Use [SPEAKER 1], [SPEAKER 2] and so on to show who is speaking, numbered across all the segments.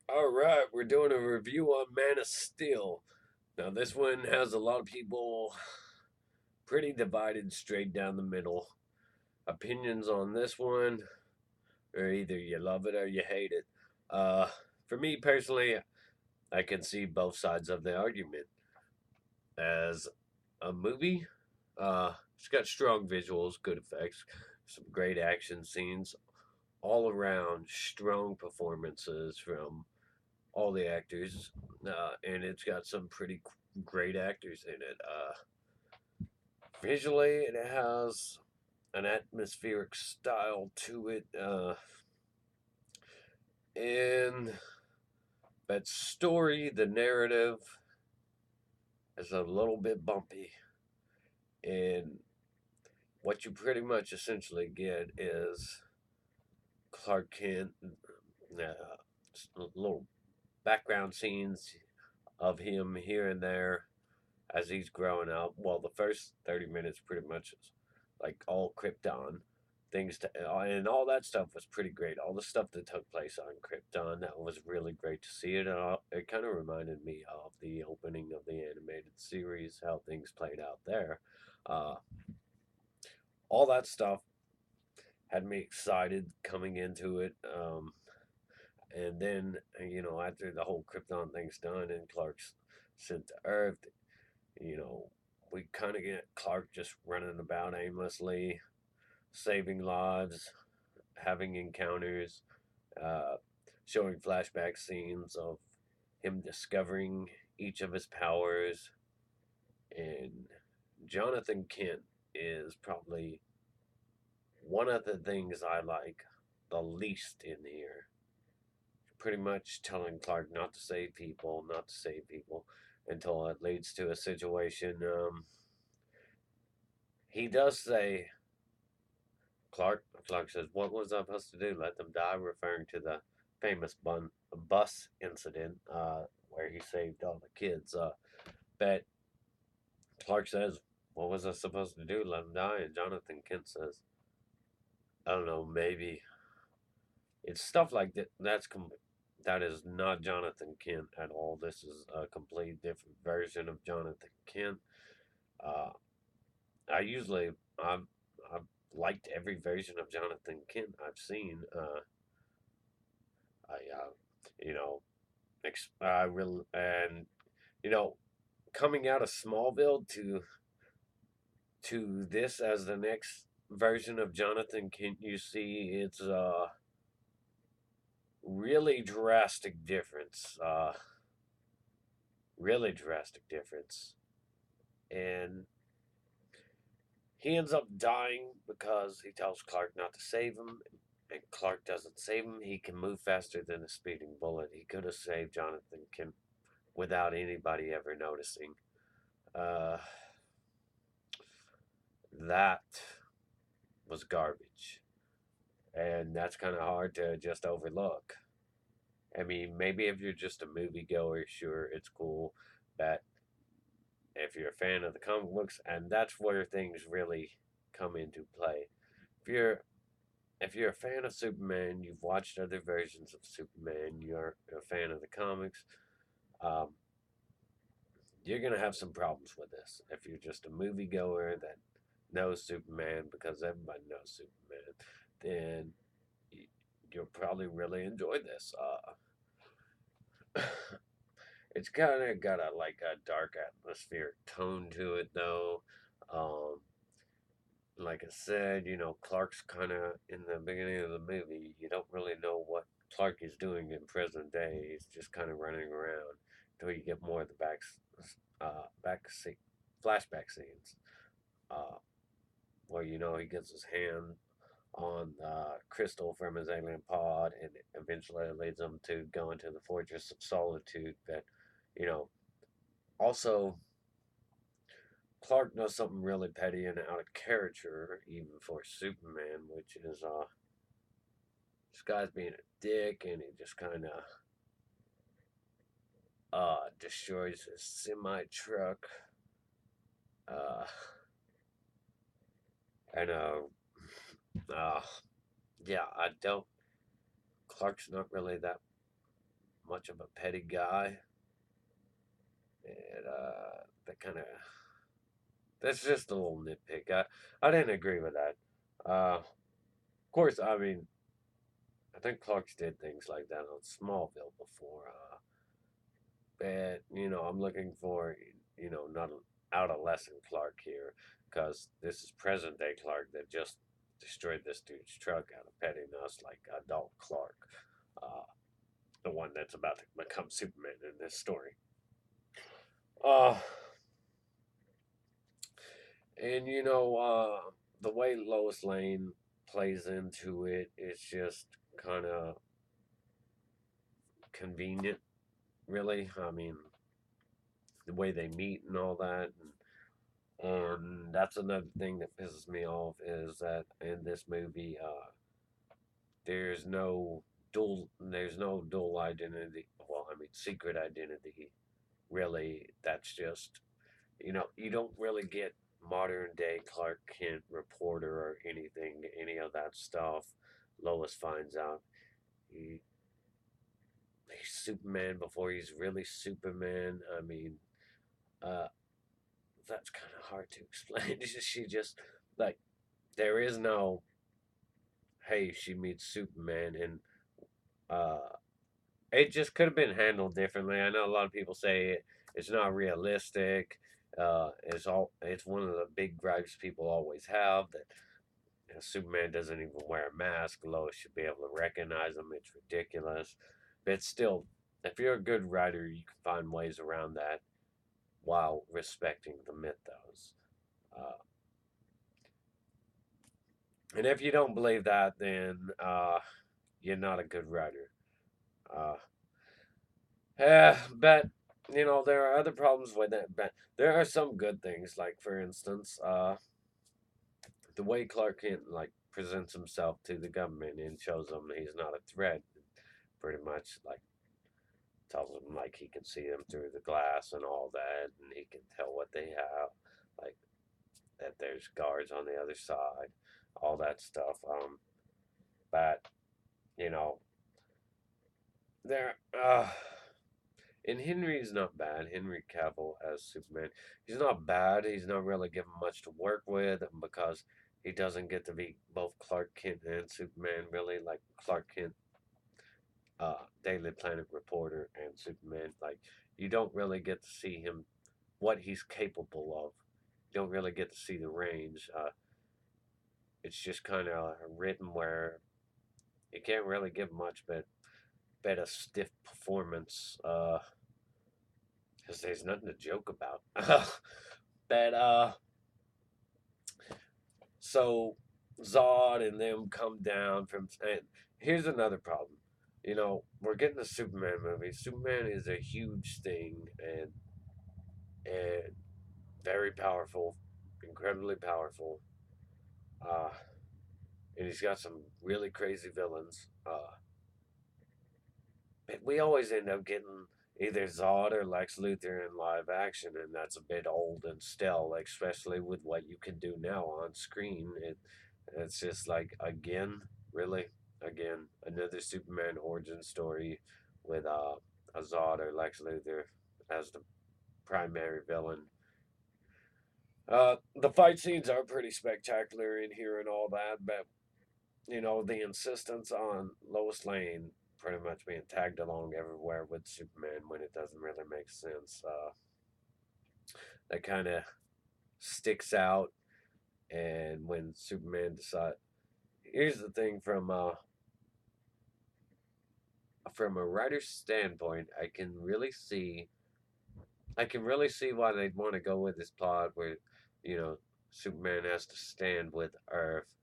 [SPEAKER 1] All right, we're doing a review on Man of Steel. Now, this one has a lot of people pretty divided straight down the middle. Opinions on this one are either you love it or you hate it. Uh, for me personally, I can see both sides of the argument. As a movie, it's got strong visuals, good effects, some great action scenes, all around strong performances from all the actors, and it's got some pretty great actors in it. Visually, it has an atmospheric style to it, and that story, the narrative, is a little bit bumpy, and what you pretty much essentially get is Clark Kent, little background scenes of him here and there as he's growing up. Well, the first 30 minutes pretty much is like all Krypton things to, and all that stuff was pretty great. All the stuff that took place on Krypton, that was really great to see it. It kind of reminded me of the opening of the animated series, how things played out there. Uh, all that stuff had me excited coming into it. And then, after the whole Krypton thing's done and Clark's sent to Earth, you know, we kind of get Clark just running about aimlessly, saving lives, having encounters, uh, showing flashback scenes of him discovering each of his powers. And Jonathan Kent is probably one of the things I like the least in here. Pretty much telling Clark not to save people, not to save people, until it leads to a situation. He does say, Clark says, "What was I supposed to do? Let them die?" Referring to the famous bus incident where he saved all the kids. But Clark says, "What was I supposed to do? Let them die?" And Jonathan Kent says, "I don't know. Maybe it's stuff like that. That is not Jonathan Kent at all. This is a complete different version of Jonathan Kent. Uh, I usually I've liked every version of Jonathan Kent I've seen. I you know I really and you know coming out of Smallville to this as the next version of Jonathan Kent, you see it's a really drastic difference. Really drastic difference, and he ends up dying because he tells Clark not to save him, and Clark doesn't save him. He can move faster than a speeding bullet. He could have saved Jonathan Kent without anybody ever noticing. Uh, that was garbage. And that's kind of hard to just overlook. I mean, maybe if you're just a moviegoer, sure, it's cool. But if you're a fan of the comic books, and that's where things really come into play. If you're if you're a fan of Superman, you've watched other versions of Superman, you're a fan of the comics, um, you're gonna have some problems with this. If you're just a moviegoer that knows Superman because everybody knows Superman, then you'll probably really enjoy this. It's kind of got a dark atmospheric tone to it, though. Um, like I said, Clark's kind of in the beginning of the movie. You don't really know what Clark is doing in present day. He's just kind of running around until you get more of the flashback scenes, uh, where he gets his hand on crystal from his alien pod, and eventually it leads him to go into the Fortress of Solitude. But you know, also Clark does something really petty and out of character, even for Superman, which is this guy's being a dick, and he just kind of destroys his semi truck. Uh, and uh, yeah, I don't. Clark's not really that much of a petty guy, and that kind of that's just a little nitpick. I didn't agree with that. Of course, I mean, I think Clark's did things like that on Smallville before. But I'm looking for not an adolescent Clark here, because this is present day Clark that just destroyed this dude's truck out of pettiness, like adult Clark, uh, the one that's about to become Superman in this story. Uh, and the way Lois Lane plays into it, it's just kind of convenient, really. I mean, the way they meet and all that, and that's another thing that pisses me off is that in this movie, there's no dual identity. Well, I mean, secret identity. Really, that's just you don't really get modern day Clark Kent reporter or anything, any of that stuff. Lois finds out he he's Superman before he's really Superman. I mean, uh, that's kind of hard to explain. She just like there is no hey, she meets Superman, and uh, it just could have been handled differently. I know a lot of people say it's not realistic. It's one of the big gripes people always have that Superman doesn't even wear a mask. Lois should be able to recognize him. It's ridiculous, but still, if you're a good writer, you can find ways around that while respecting the mythos. Uh, and if you don't believe that, then you're not a good writer. Uh, yeah, but there are other problems with it. But there are some good things, like for instance, the way Clark Kent like presents himself to the government and shows them he's not a threat. Pretty much like tells them like he can see them through the glass and all that, and he can tell what they have, like that there's guards on the other side, all that stuff. But you know, there. And Henry's not bad. Henry Cavill as Superman, he's not bad. He's not really given much to work with because he doesn't get to be both Clark Kent and Superman. Really, like Clark Kent, Daily Planet reporter, and Superman. Like you don't really get to see him what he's capable of. You don't really get to see the range. It's just kind of written where you can't really give much, but a stiff performance. Because there's nothing to joke about. but so Zod and them come down from. And here's another problem. We're getting a Superman movie. Superman is a huge thing and very powerful, incredibly powerful. Uh, and he's got some really crazy villains. But we always end up getting either Zod or Lex Luthor in live action, and that's a bit old and stale, like, especially with what you can do now on screen. It's just like, again, really, again, another Superman origin story with a Zod or Lex Luthor as the primary villain. The fight scenes are pretty spectacular in here and all that, but the insistence on Lois Lane pretty much being tagged along everywhere with Superman when it doesn't really make sense. That kind of sticks out. And when Superman decides, here's the thing from a writer's standpoint, I can really see why they'd want to go with this plot where, you know, Superman has to stand with Earth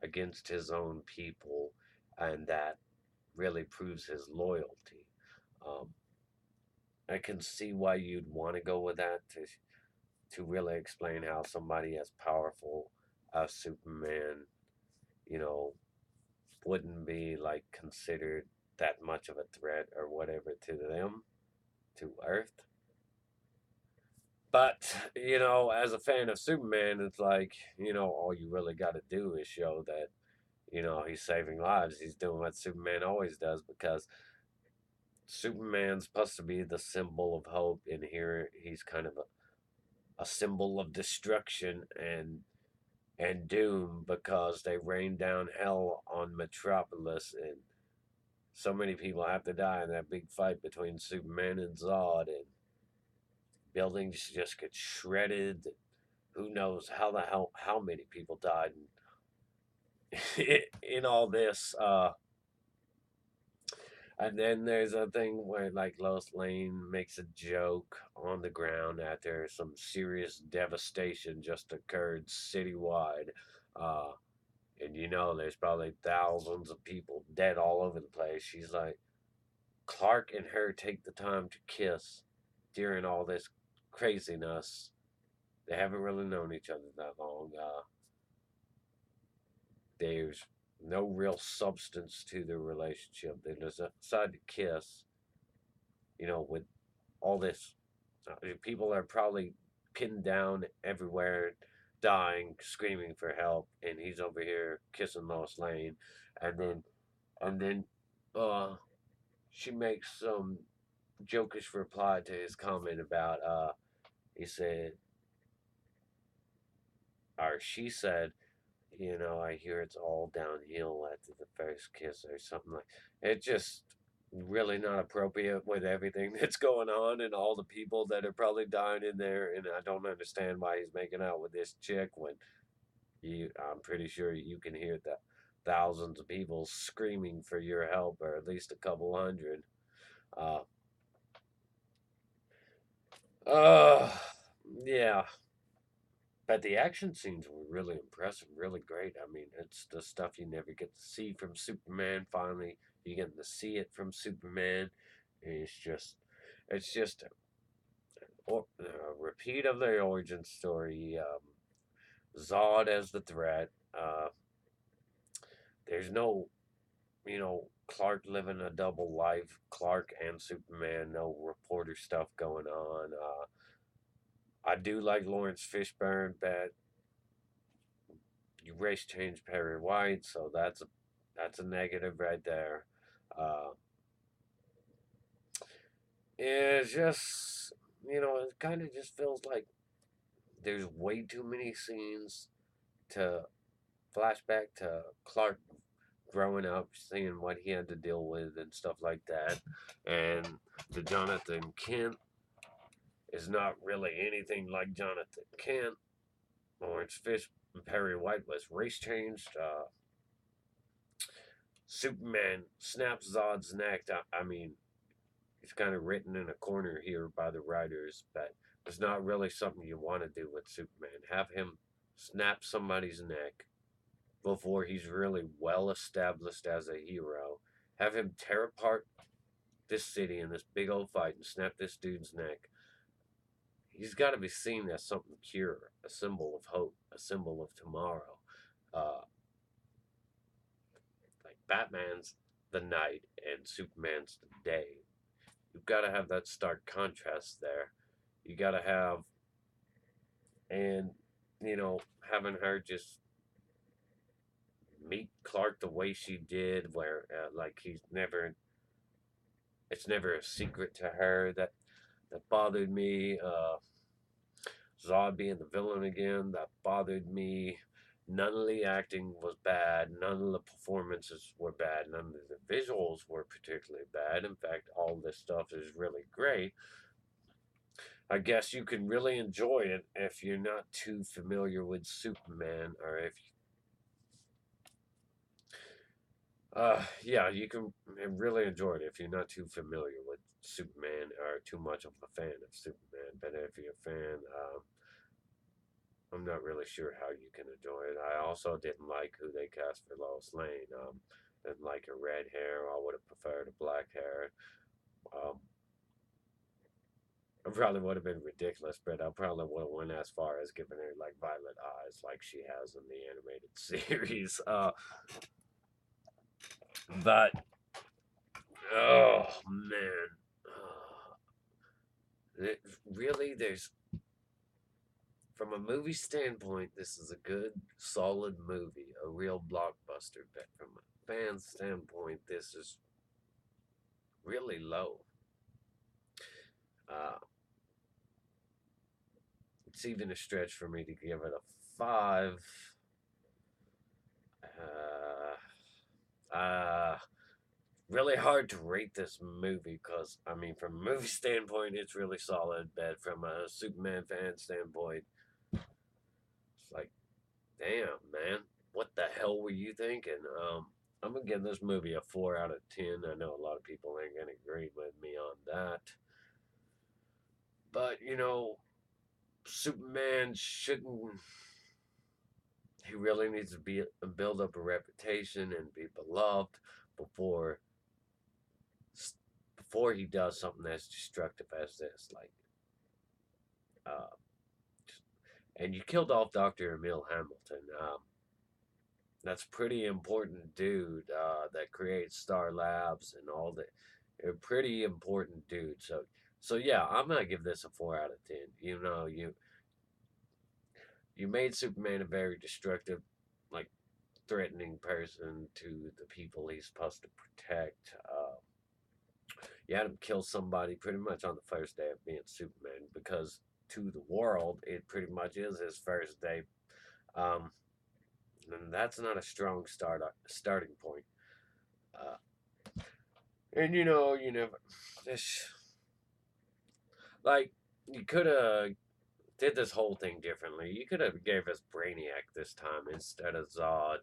[SPEAKER 1] against his own people, and that really proves his loyalty. Um, I can see why you'd want to go with that to really explain how somebody as powerful as Superman, you know, wouldn't be like considered that much of a threat or whatever to them, to Earth. But, as a fan of Superman, it's like, all you really got to do is show that, he's saving lives. He's doing what Superman always does because Superman's supposed to be the symbol of hope, and here he's kind of a symbol of destruction and doom because they rained down hell on Metropolis, and so many people have to die in that big fight between Superman and Zod, and buildings just get shredded. Who knows how many people died in all this. And then there's a thing where like Lois Lane makes a joke on the ground after some serious devastation just occurred citywide. Uh, and there's probably thousands of people dead all over the place. She's like, Clark and her take the time to kiss during all this craziness. They haven't really known each other that long. There's no real substance to their relationship. They just decide to kiss, with all this. People are probably pinned down everywhere, dying, screaming for help, and he's over here kissing Lois Lane, and then, uh, she makes some jokish reply to his comment about he said, or she said, I hear it's all downhill after the first kiss or something like. It just really not appropriate with everything that's going on and all the people that are probably dying in there. And I don't understand why he's making out with this chick when I'm pretty sure you can hear the thousands of people screaming for your help, or at least a couple hundred. Uh, uh, yeah, but the action scenes were really impressive, really great. I mean, it's the stuff you never get to see from Superman. Finally, you get to see it from Superman. It's just a repeat of the origin story. Zod as the threat. There's no, Clark living a double life. Clark and Superman. No reporter stuff going on. I do like Lawrence Fishburne, but you race change Perry White, so that's a negative right there. Uh, it's just it kind of just feels like there's way too many scenes to flashback to Clark growing up, seeing what he had to deal with and stuff like that, and the Jonathan Kent is not really anything like Jonathan Kent. Lawrence Fish and Perry White was race changed. Superman snaps Zod's neck. I mean, it's kind of written in a corner here by the writers, but it's not really something you want to do with Superman. Have him snap somebody's neck before he's really well established as a hero. Have him tear apart this city in this big old fight and snap this dude's neck. He's got to be seen as something pure, a symbol of hope, a symbol of tomorrow. Uh, like Batman's the night and Superman's the day. You've got to have that stark contrast there. You got to have, and having her just meet Clark the way she did, where like it's never a secret to her that bothered me. Zod being the villain again, that bothered me. None of the acting was bad. None of the performances were bad. None of the visuals were particularly bad. In fact, all this stuff is really great. I guess you can really enjoy it if you're not too familiar with Superman, or if yeah, you can really enjoy it if you're not too familiar with Superman or too much of a fan of Superman. But if you're a fan, I'm not really sure how you can enjoy it. I also didn't like who they cast for Lois Lane. Didn't like her red hair. I would have preferred a black hair. Um, it probably would have been ridiculous, but I probably would have went as far as giving her like violet eyes, like she has in the animated series. But oh man, really, from a movie standpoint, this is a good, solid movie, a real blockbuster. But from a fan standpoint, this is really low. Uh, it's even a stretch for me to give it a 5. Uh, really hard to rate this movie because, I mean, from a movie standpoint, it's really solid, but from a Superman fan standpoint, it's like, damn, man, what the hell were you thinking? I'm gonna give this movie a 4 out of 10. I know a lot of people ain't gonna agree with me on that, but Superman shouldn't. He really needs to be build up a reputation and be beloved before before he does something as destructive as this. Like, uh, and you killed off Dr. Emil Hamilton. That's pretty important dude that creates Star Labs and all that. A pretty important dude. So yeah, I'm gonna give this a 4 out of 10. You made Superman a very destructive, like threatening person to the people he's supposed to protect. You had him kill somebody pretty much on the first day of being Superman because to the world it pretty much is his first day. Um, and that's not a strong starting point. Uh, and you never this like you could have did this whole thing differently. You could have gave us Brainiac this time instead of Zod.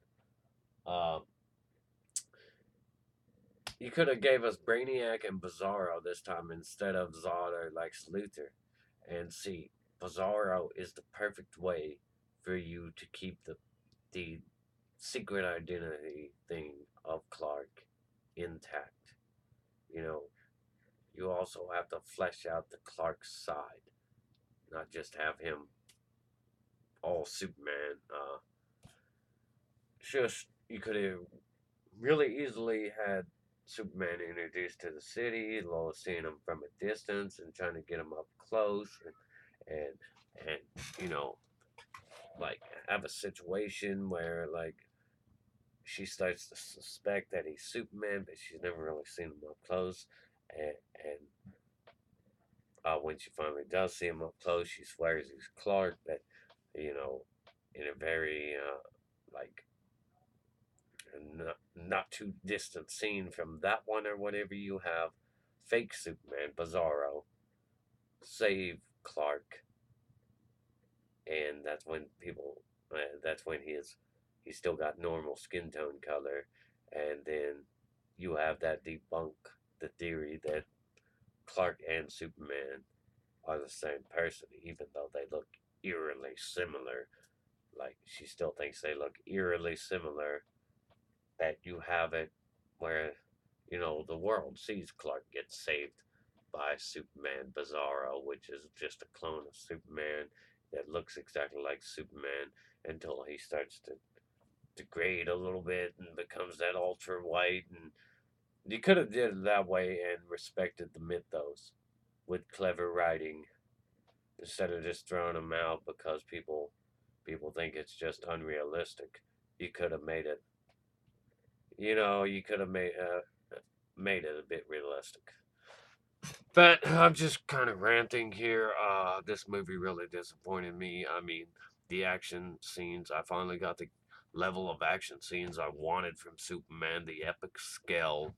[SPEAKER 1] Um, you could have gave us Brainiac and Bizarro this time instead of Zod or Lex Luthor. And see, Bizarro is the perfect way for you to keep the secret identity thing of Clark intact. You know, you also have to flesh out the Clark side, not just have him all Superman. Just you could have really easily had Superman introduced to the city, Lois seeing him from a distance and trying to get him up close, and you know, like have a situation where like she starts to suspect that he's Superman, but she's never really seen him up close, and when she finally does see him up close, she swears he's Clark, but you know, in a very like not too distant scene from that one or whatever, you have fake Superman, Bizarro, save Clark, and that's when he's still got normal skin tone color, and then you have that debunk the theory that Clark and Superman are the same person, even though they look eerily similar. Like she still thinks they look eerily similar, that you have it where the world sees Clark get saved by Superman Bizarro, which is just a clone of Superman that looks exactly like Superman until he starts to degrade a little bit and becomes that ultra white. And you could have did it that way and respected the mythos with clever writing instead of just throwing them out because people think it's just unrealistic. You could have made it you could have made it a bit realistic. But I'm just kind of ranting here. This movie really disappointed me. I mean, the action scenes, I finally got the level of action scenes I wanted from Superman, the epic scale.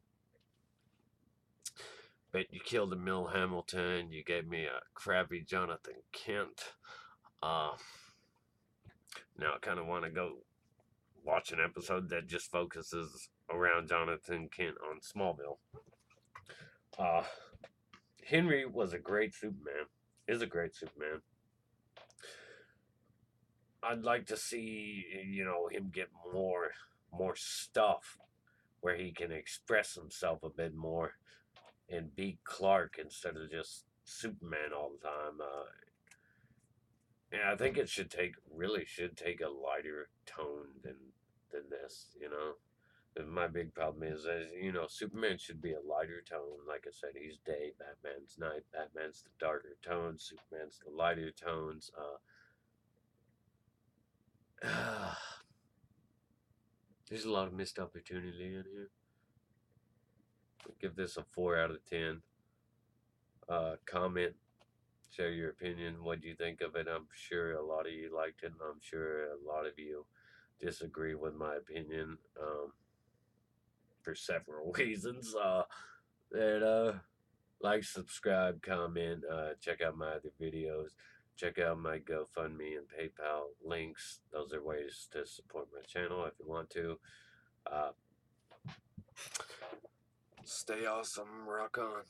[SPEAKER 1] But you killed Emil Hamilton, you gave me a crappy Jonathan Kent. Uh, Now I kind of want to go watch an episode that just focuses around Jonathan Kent on Smallville. Uh, Henry was a great Superman. Is a great Superman. I'd like to see him get more stuff where he can express himself a bit more and be Clark instead of just Superman all the time. Yeah, I think it should take a lighter tone than this. And my big problem is that Superman should be a lighter tone. Like I said, he's day, Batman's night, Batman's the darker tones, Superman's the lighter tones. There's a lot of missed opportunity in here. Give this a 4 out of 10. Comment, share your opinion. What do you think of it? I'm sure a lot of you liked it, and I'm sure a lot of you disagree with my opinion for several reasons. And like, subscribe, comment, check out my other videos, check out my GoFundMe and PayPal links. Those are ways to support my channel if you want to. Uh, Stay awesome, rock on.